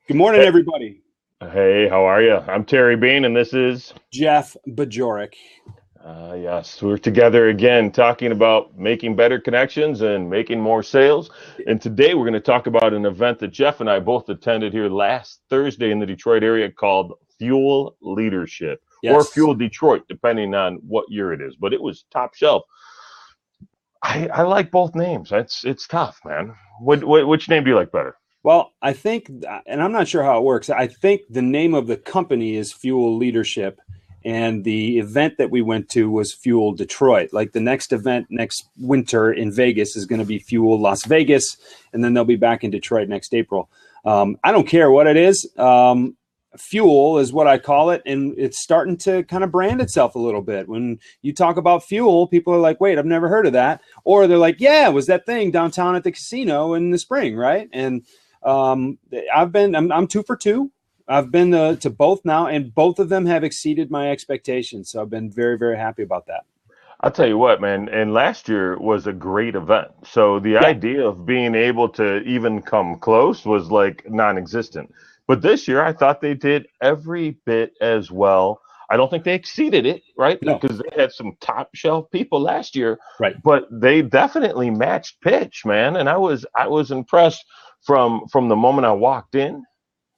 Good morning, Hey, everybody. hey, how are you? I'm Terry Bean, and this is Jeff Bajorek. yes, we're together again talking about making better connections and making more sales. And today we're going to talk about an event that Jeff and I both attended here last Thursday in the Detroit area called Fuel Leadership or Yes. Fuel Detroit, depending on what year it is. But it was top shelf. I like both names. It's tough, man. Which name do you like better? Well, I think, and I'm not sure how it works. I think the name of the company is Fuel Leadership, and the event that we went to was Fuel Detroit. Like the next event next winter in Vegas is going to be Fuel Las Vegas, and then they'll be back in Detroit next April. I don't care what it is. Fuel is what I call it, and it's starting to kind of brand itself a little bit. When you talk about fuel, people are like, wait, I've never heard of that. Or they're like, yeah, it was that thing downtown at the casino in the spring, right? And I'm 2 for 2. I've been to both now, and both of them have exceeded my expectations. So I've been very, very happy about that. I'll tell you what, man, and last year was a great event. So the Yeah. idea of being able to even come close was like non-existent. But this year, I thought they did every bit as well. I don't think they exceeded it, right? No. Because they had some top shelf people last year, Right. but they definitely matched pitch, man. And I was impressed from the moment I walked in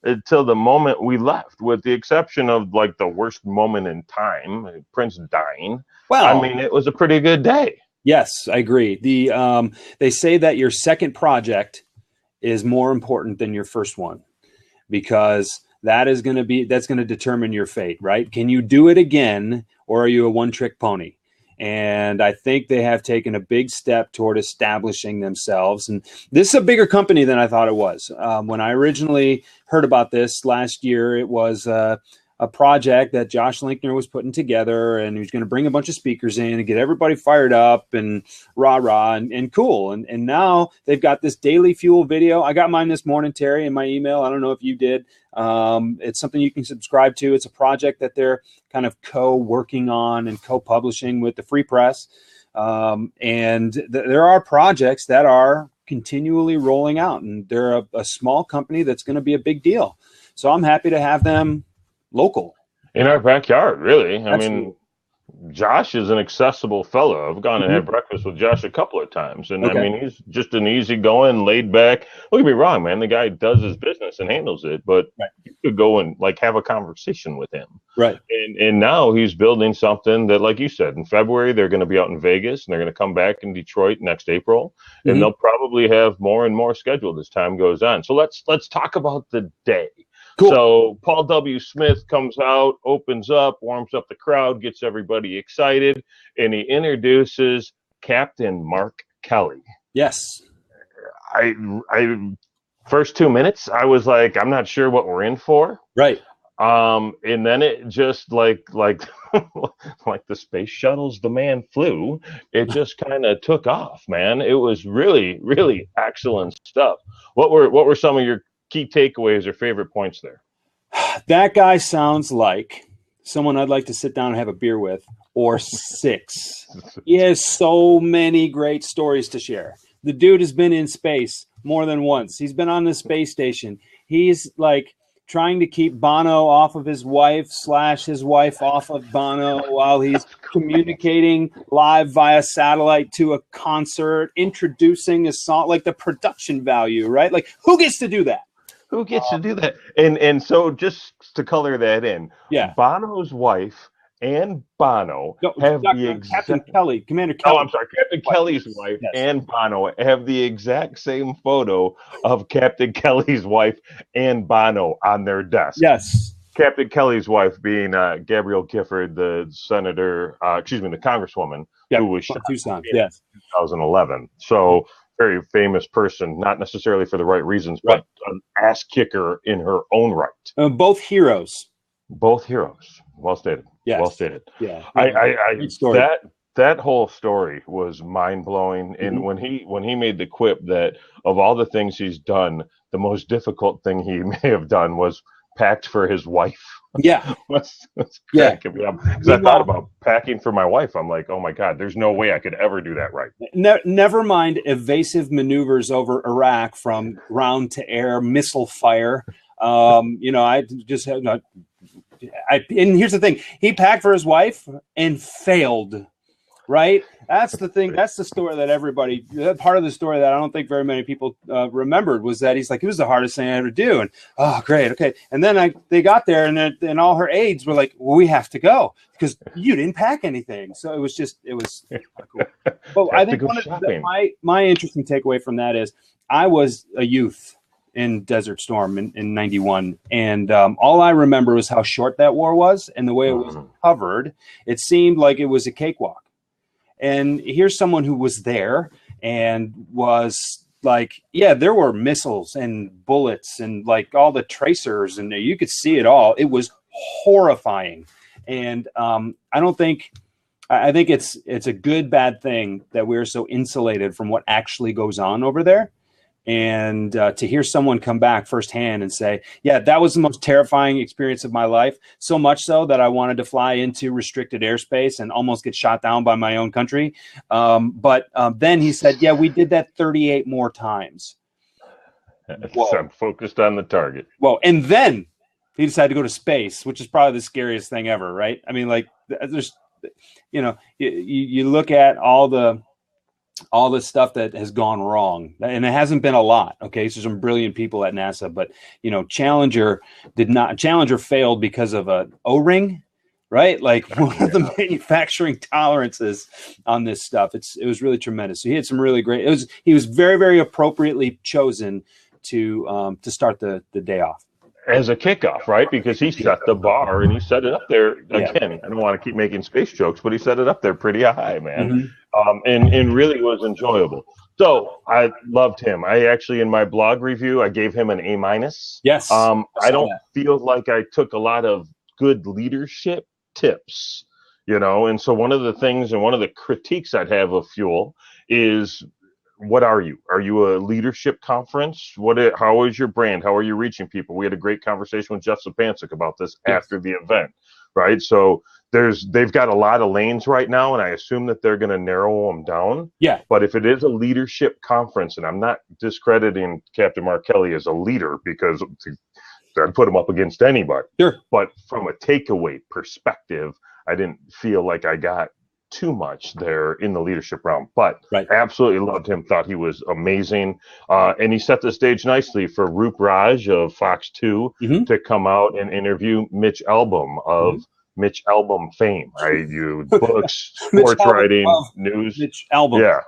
until the moment we left, with the exception of like the worst moment in time, Prince dying. I Well, mean, it was a pretty good day. yes, I agree. They say that your second project is more important than your first one, because that's going to determine your fate, right? Can you do it again, or are you a one-trick pony? And I think they have taken a big step toward establishing themselves. And this is a bigger company than I thought it was. When I originally heard about this last year, it was a project that Josh Linkner was putting together, and he was going to bring a bunch of speakers in and get everybody fired up and rah and cool. And now they've got this daily fuel video. I got mine this morning, Terry, in my email. I don't know if you did. It's something you can subscribe to. It's a project that they're kind of co-working on and co-publishing with the Free Press. There are projects that are continually rolling out, and they're a small company that's going to be a big deal. So I'm happy to have them local. In our backyard, really. I Absolutely. mean, Josh is an accessible fellow. I've gone and had Mhm. breakfast with Josh a couple of times, and I Okay. mean, he's just an easygoing, laid back. Don't get me wrong, man. The guy does his business and handles it, but Right. you could go and like have a conversation with him. Right. And now he's building something that, like you said, in February they're going to be out in Vegas, and they're going to come back in Detroit next April, and Mhm. they'll probably have more and more scheduled as time goes on. So let's talk about the day. Cool. So Paul W. Smith comes out, opens up, warms up the crowd, gets everybody excited, and he introduces Captain Mark Kelly. Yes. I first 2 minutes, I was like, I'm not sure what we're in for. Right. And then it just like like the space shuttles the man flew, it just kind of took off, man. It was really, really excellent stuff. What were some of your key takeaways or favorite points there? That guy sounds like someone I'd like to sit down and have a beer with, or six. He has so many great stories to share. The dude has been in space more than once. He's been on the space station. He's like trying to keep Bono off of his wife / his wife off of Bono while he's communicating live via satellite to a concert, introducing a song, like the production value, right? Like, who gets to do that? Who gets to do that? And so just to color that in, Yeah. Bono's wife and Bono No, have the Captain exact. Kelly, Commander Oh, Kelly. I'm sorry. Captain Wife. Kelly's wife Yes. and Bono have the exact same photo of Captain Kelly's wife and Bono on their desk. Yes. Captain Kelly's wife being Gabrielle Gifford, the senator, the congresswoman Yeah. who was shot Tucson. in Yes. 2011. So very famous person, not necessarily for the right reasons, Right. but an ass kicker in her own right. Both heroes. Both heroes. Well stated. Yes. Well stated. Yeah. I Great story. that whole story was mind blowing. And when he made the quip that of all the things he's done, the most difficult thing he may have done was packed for his wife. Yeah. That's Yeah. cracking me up. Because I thought about packing for my wife. I'm like, oh my God, there's no way I could ever do that right. Never mind evasive maneuvers over Iraq, from ground to air missile fire. I just have not. And here's the thing: he packed for his wife and failed. Right? That's the thing. That's the story that everybody. That part of the story that I don't think very many people remembered was that he's like, it was the hardest thing I ever do. And oh, great, okay. And then they got there, and all her aides were like, well, we have to go because you didn't pack anything. So it was cool. But I think my interesting takeaway from that is I was a youth in Desert Storm in 91. And all I remember was how short that war was and the way it was covered. It seemed like it was a cakewalk. And here's someone who was there and was like, yeah, there were missiles and bullets and like all the tracers and you could see it all. It was horrifying. And I think it's a good, bad thing that we're so insulated from what actually goes on over there. And to hear someone come back firsthand and say, yeah, that was the most terrifying experience of my life, so much so that I wanted to fly into restricted airspace and almost get shot down by my own country. But then he said, yeah, we did that 38 more times. So I'm focused on the target. Well, and then he decided to go to space, which is probably the scariest thing ever, right? I mean, like, there's, you look at all the stuff that has gone wrong, and it hasn't been a lot. Okay. So some brilliant people at NASA, but Challenger failed because of a O-ring, right? Like one of the manufacturing tolerances on this stuff. It was really tremendous. So he had some really great, he was very, very appropriately chosen to start the day off. As a kickoff, right? Because he set the bar and he set it up there. Again, I don't want to keep making space jokes, but he set it up there pretty high, man. Mm-hmm. And really was enjoyable. So I loved him. I actually, in my blog review, I gave him an A-. Yes. I don't feel like I took a lot of good leadership tips, and so one of the things and one of the critiques I'd have of Fuel is, what are you? Are you a leadership conference? How is your brand? How are you reaching people? We had a great conversation with Jeff Sapancic about this after the event, right? So they've got a lot of lanes right now, and I assume that they're going to narrow them down. Yeah. But if it is a leadership conference, and I'm not discrediting Captain Mark Kelly as a leader because I'd put him up against anybody. Sure. But from a takeaway perspective, I didn't feel like I got too much there in the leadership realm, but absolutely loved him, thought he was amazing. And he set the stage nicely for Roop Raj of Fox 2 to come out and interview Mitch Albom of Mitch Albom fame. You books, sports writing, news. Mitch Albom. Yeah.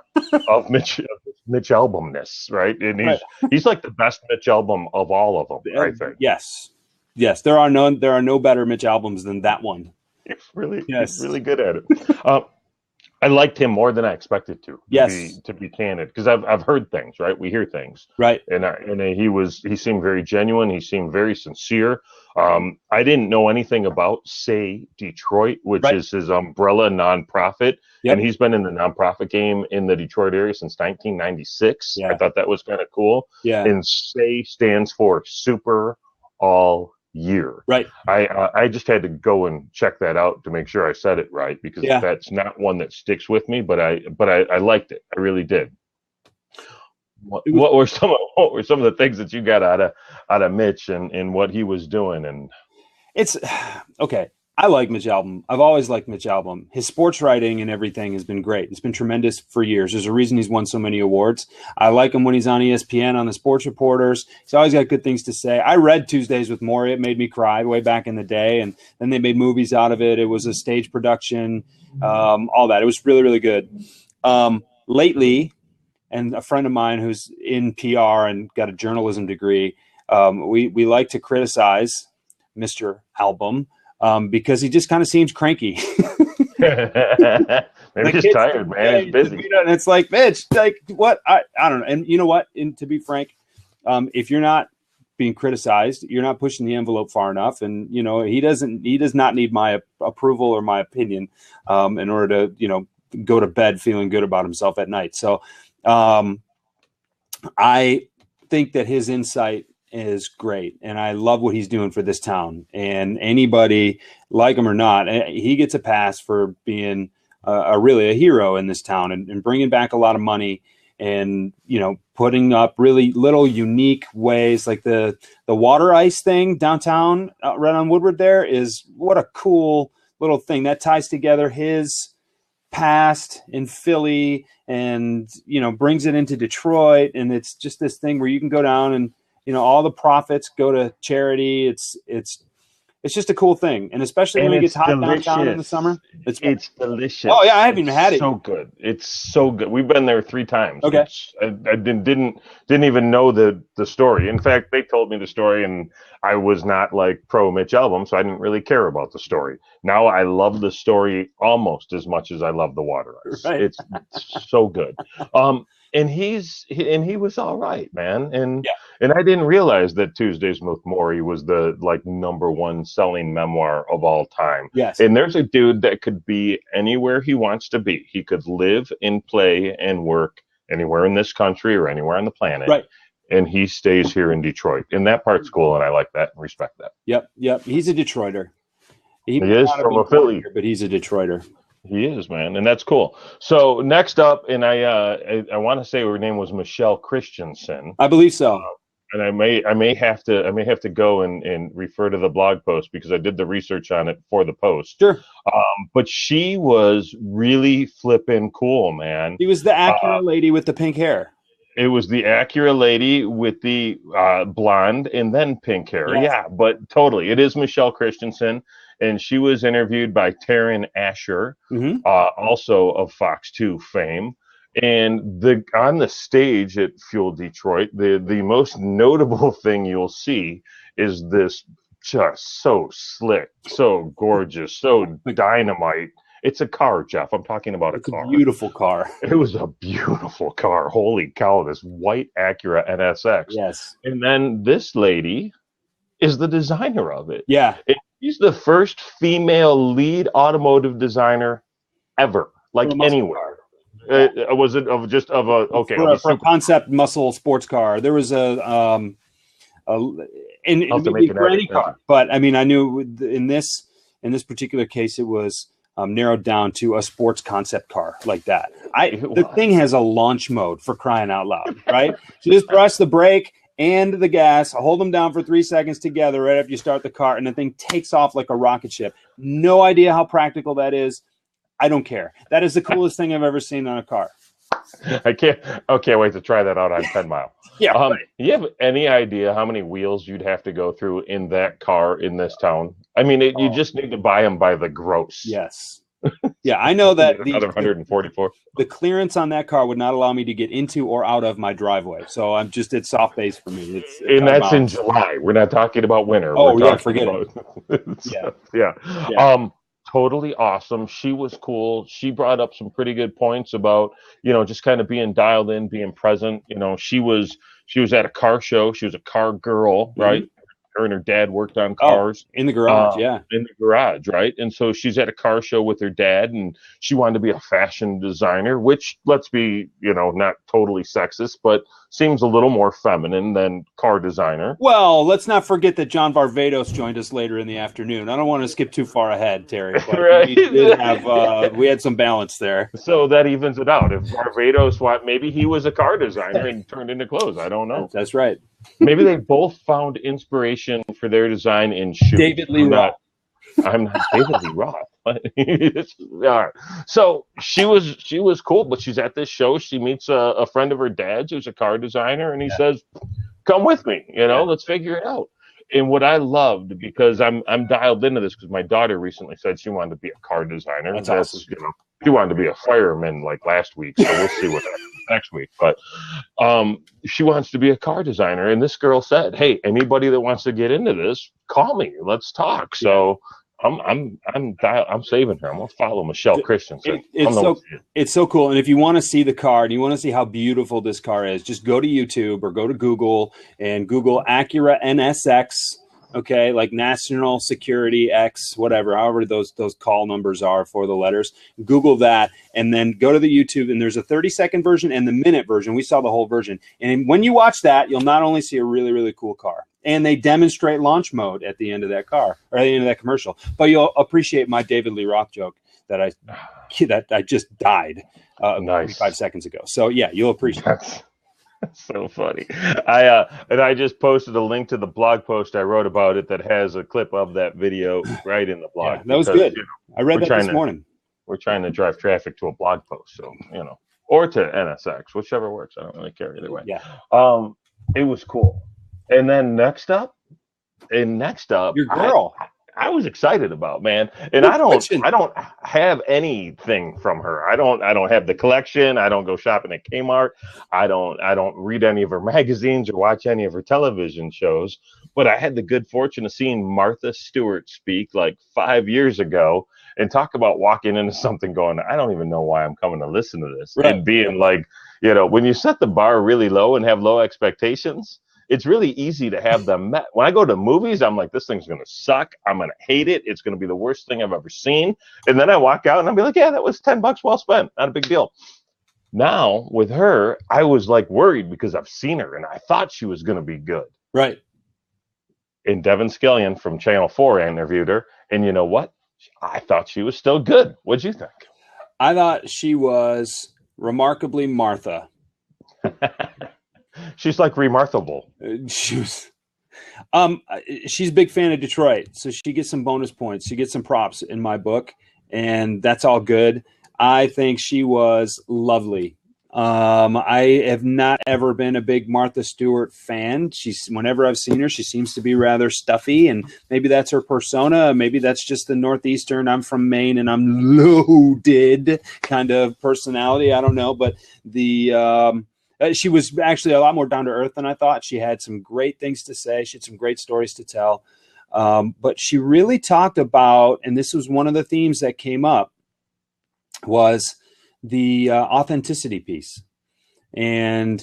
Of Mitch Albomness, right? And he's like the best Mitch Albom of all of them, I think. Yes. There are no better Mitch Alboms than that one. He's really good at it. I liked him more than I expected to. To be candid, because I've heard things, right? We hear things, right? And he seemed very genuine. He seemed very sincere. I didn't know anything about Say Detroit, which is his umbrella nonprofit, and he's been in the nonprofit game in the Detroit area since 1996. I thought that was kind of cool. Yeah, and Say stands for Super All Year. Right. I just had to go and check that out to make sure I said it right, because that's not one that sticks with me, but I liked it. I really did. What were some of the things that you got out of Mitch and what he was doing? And it's okay. I like Mitch Albom. I've always liked Mitch Albom. His sports writing and everything has been great. It's been tremendous for years. There's a reason he's won so many awards. I like him when he's on ESPN on the Sports Reporters. He's always got good things to say. I read Tuesdays with Morrie. It made me cry way back in the day, and then they made movies out of it. It was a stage production, all that. It was really, really good. Lately, and a friend of mine who's in PR and got a journalism degree, we like to criticize Mr. Albom. Because he just kind of seems cranky. Maybe he's tired, man. He's busy. And it's like, Mitch, like what? I don't know. And you know what? And to be frank, if you're not being criticized, you're not pushing the envelope far enough. And he does not need my approval or my opinion in order to go to bed feeling good about himself at night. So I think that his insight is great, and I love what he's doing for this town. And anybody, like him or not, he gets a pass for being really a hero in this town and bringing back a lot of money and putting up really little unique ways, like the water ice thing downtown right on Woodward. There is, what a cool little thing that ties together his past in Philly and brings it into Detroit, and it's just this thing where you can go down and all the profits go to charity. It's just a cool thing, and especially when it gets hot downtown in the summer. It's delicious. Oh yeah, I haven't even had it. So good. It's so good. We've been there 3 times. Okay. I didn't even know the story. In fact, they told me the story, and I was not like pro Mitch Albom, so I didn't really care about the story. Now I love the story almost as much as I love the water ice. Right. It's so good. And he was all right, man. And I didn't realize that Tuesdays with Morrie was the #1 selling memoir of all time. Yes. And there's a dude that could be anywhere he wants to be. He could live and play and work anywhere in this country or anywhere on the planet. Right. And he stays here in Detroit. And that part's cool, and I like that and respect that. Yep. He's a Detroiter. He is from a Philly, here, but he's a Detroiter. He is, man, and that's cool. So next up, and I want to say her name was Michelle Christensen. I believe so. And I may have to go and refer to the blog post because I did the research on it for the post. Sure. But she was really flippin' cool, man. She was the Acura lady with the pink hair. It was the Acura lady with the blonde and then pink hair. Yes. Yeah, but totally. It is Michelle Christensen. And she was interviewed by Taryn Asher, also of Fox 2 fame. And on the stage at Fuel Detroit, the most notable thing you'll see is this just so slick, so gorgeous, so dynamite. It's a car, Jeff. I'm talking about a car. It's a beautiful car. It was a beautiful car. Holy cow, this white Acura NSX. Yes. And then this lady is the designer of it. Yeah. She's the first female lead automotive designer ever, like anywhere. Was it of just of a okay for a concept muscle sports car? There was a any car, but I mean, I knew in this particular case, it was narrowed down to a sports concept car like that. The thing has a launch mode, for crying out loud, right? So just press the brake and the gas, hold them down for 3 seconds together right after you start the car, and the thing takes off like a rocket ship. No idea how practical that is. I don't care. That is the coolest thing I've ever seen on a car. I can't wait to try that out on 10 Mile. Yeah. Right. You have any idea how many wheels you'd have to go through in that car in this town? I mean, you just need to buy them by the gross. Yes. Yeah, I know that another 144. The clearance on that car would not allow me to get into or out of my driveway. So it's soft base for me. And that's in July. We're not talking about winter. Oh, yeah, forget it. Yeah. Totally awesome. She was cool. She brought up some pretty good points about, just kind of being dialed in, being present. She was at a car show. She was a car girl, right? Her and her dad worked on cars. In the garage, in the garage, right? And so she's at a car show with her dad, and she wanted to be a fashion designer, which, let's be, not totally sexist, but seems a little more feminine than car designer. Well, let's not forget that John Varvatos joined us later in the afternoon. I don't want to skip too far ahead, Terry. But right. We had some balance there. So that evens it out. If Varvatos, maybe he was a car designer and turned into clothes. I don't know. That's right. Maybe they both found inspiration for their design in shoes. David Lee Roth. I'm not David Lee Roth. All right. So she was cool, but she's at this show. She meets a friend of her dad's who's a car designer, and he says, "Come with me. Let's figure it out." And what I loved, because I'm dialed into this, because my daughter recently said she wanted to be a car designer. That's awesome. She wanted to be a fireman like last week, so we'll see what happens next week. But she wants to be a car designer, and this girl said, "Hey, anybody that wants to get into this, call me. Let's talk." So I'm saving her. I'm gonna follow Michelle Christensen. It's so cool. And if you want to see the car and you want to see how beautiful this car is, just go to YouTube or go to Google and Google Acura NSX. Okay, like National Security X, whatever, however those call numbers are for the letters. Google that, and then go to the YouTube, and there's a 30-second version and the minute version. We saw the whole version. And when you watch that, you'll not only see a really, really cool car, and they demonstrate launch mode at the end of that car, or at the end of that commercial, but you'll appreciate my David Lee Roth joke. that I just died Nice. 45 seconds ago. So yeah, you'll appreciate it. That's so funny. I just posted a link to the blog post I wrote about it that has a clip of that video right in the blog. Yeah, that was good. I read that this morning. We're trying to drive traffic to a blog post, so or to NSX, whichever works. I don't really care either way. Yeah. It was cool. And then next up, your girl. I was excited about, man. And I don't have anything from her. I don't have the collection. I don't go shopping at Kmart. I don't read any of her magazines or watch any of her television shows. But I had the good fortune of seeing Martha Stewart speak like 5 years ago and talk about walking into something going, I don't even know why I'm coming to listen to this. Right. And being like, when you set the bar really low and have low expectations, it's really easy to have them met. When I go to movies, I'm like, this thing's going to suck. I'm going to hate it. It's going to be the worst thing I've ever seen. And then I walk out and I'll be like, yeah, that was $10 well spent. Not a big deal. Now with her, I was like worried because I've seen her and I thought she was going to be good. Right. And Devin Scillian from Channel 4 interviewed her. And you know what? I thought she was still good. What'd you think? I thought she was remarkably Martha. She's like remarkable. She's a big fan of Detroit, so she gets some bonus points. She gets some props in my book, and that's all good. I think she was lovely. I have not ever been a big Martha Stewart fan. Whenever I've seen her, she seems to be rather stuffy, and maybe that's her persona. Maybe that's just the Northeastern, I'm from Maine and I'm loaded kind of personality. I don't know, but she was actually a lot more down to earth than I thought. She had some great things to say. She had some great stories to tell. But she really talked about, and this was one of the themes that came up, was the authenticity piece. And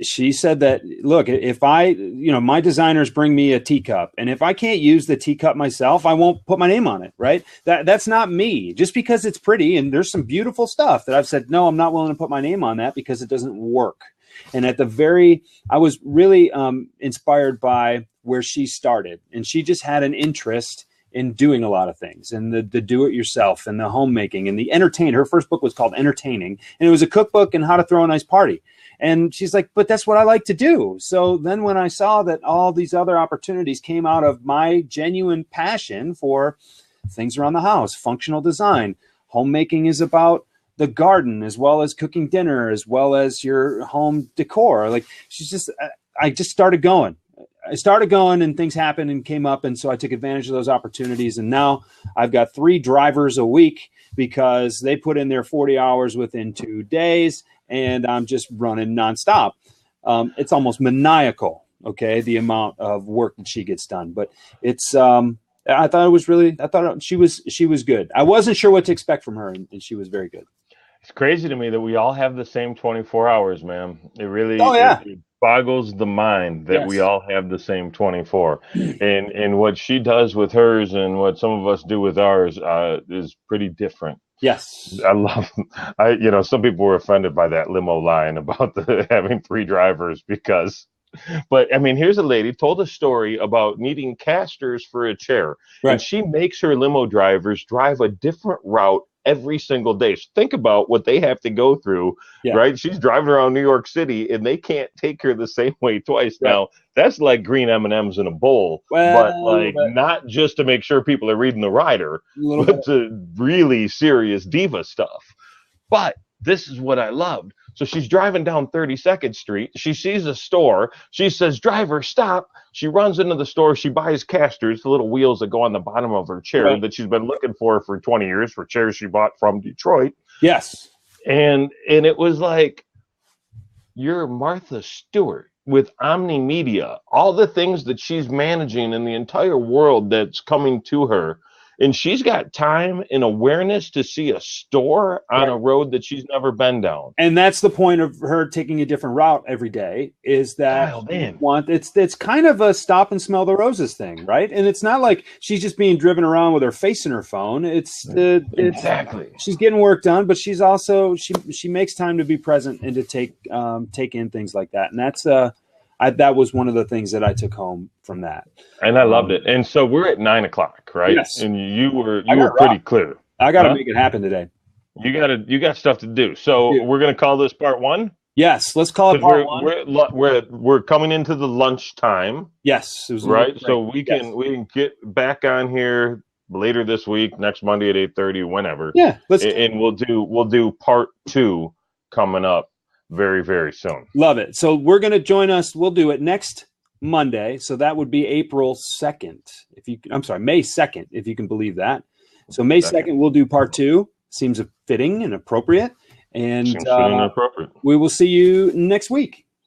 she said that, look, if my designers bring me a teacup, and if I can't use the teacup myself, I won't put my name on it, right? That's not me. Just because it's pretty and there's some beautiful stuff that I've said, no, I'm not willing to put my name on that because it doesn't work. And I was really inspired by where she started, and she just had an interest in doing a lot of things, and the do-it-yourself and the homemaking and the entertain. Her first book was called Entertaining, and it was a cookbook and how to throw a nice party. And she's like, but that's what I like to do. So then when I saw that all these other opportunities came out of my genuine passion for things around the house, functional design, homemaking is about the garden as well as cooking dinner, as well as your home decor. Like I just started going. And things happened and came up. And so I took advantage of those opportunities. And now I've got 3 drivers a week because they put in their 40 hours within 2 days, and I'm just running nonstop. It's almost maniacal. Okay. The amount of work that she gets done, but I thought she was good. I wasn't sure what to expect from her, and she was very good. It's crazy to me that we all have the same 24 hours, man. It really it boggles the mind that we all have the same 24. And what she does with hers and what some of us do with ours is pretty different. Yes. Some people were offended by that limo line about having 3 drivers but I mean, here's a lady told a story about needing casters for a chair, right. And she makes her limo drivers drive a different route every single day. So think about what they have to go through, right? She's driving around New York City, and they can't take her the same way twice. Right. Now, that's like green M&Ms in a bowl, but not just to make sure people are reading the rider, but to really serious diva stuff. But this is what I loved. So she's driving down 32nd Street. She sees a store. She says, driver, stop. She runs into the store. She buys casters, the little wheels that go on the bottom of her chair that she's been looking for 20 years for chairs she bought from Detroit. Yes. And it was like, you're Martha Stewart with Omni Media, all the things that she's managing in the entire world that's coming to her. And she's got time and awareness to see a store on a road that she's never been down. And that's the point of her taking a different route every day, is that it's kind of a stop and smell the roses thing, right? And it's not like she's just being driven around with her face in her phone. Exactly. She's getting work done, but she's also she makes time to be present and to take in things like that. And that's that was one of the things that I took home from that. And I loved it. And so we're at 9:00, right? Yes. And you were pretty clear. I got to Huh? make it happen today. You got stuff to do. So Yeah. we're gonna call this part one Yes, let's call it because part one. we're coming into the lunch time, Yes, it was a little right? break. So Yes. we can get back on here later this week, next Monday at 8:30, whenever, Yeah, and we'll do part two coming up very, very soon. love it. So we're going to join us. We'll do it next Monday. So that would be April 2nd. I'm sorry, May 2nd, if you can believe that. So May 2nd, we'll do part two. Seems fitting and appropriate. And Seems fitting and appropriate. we will see you next week.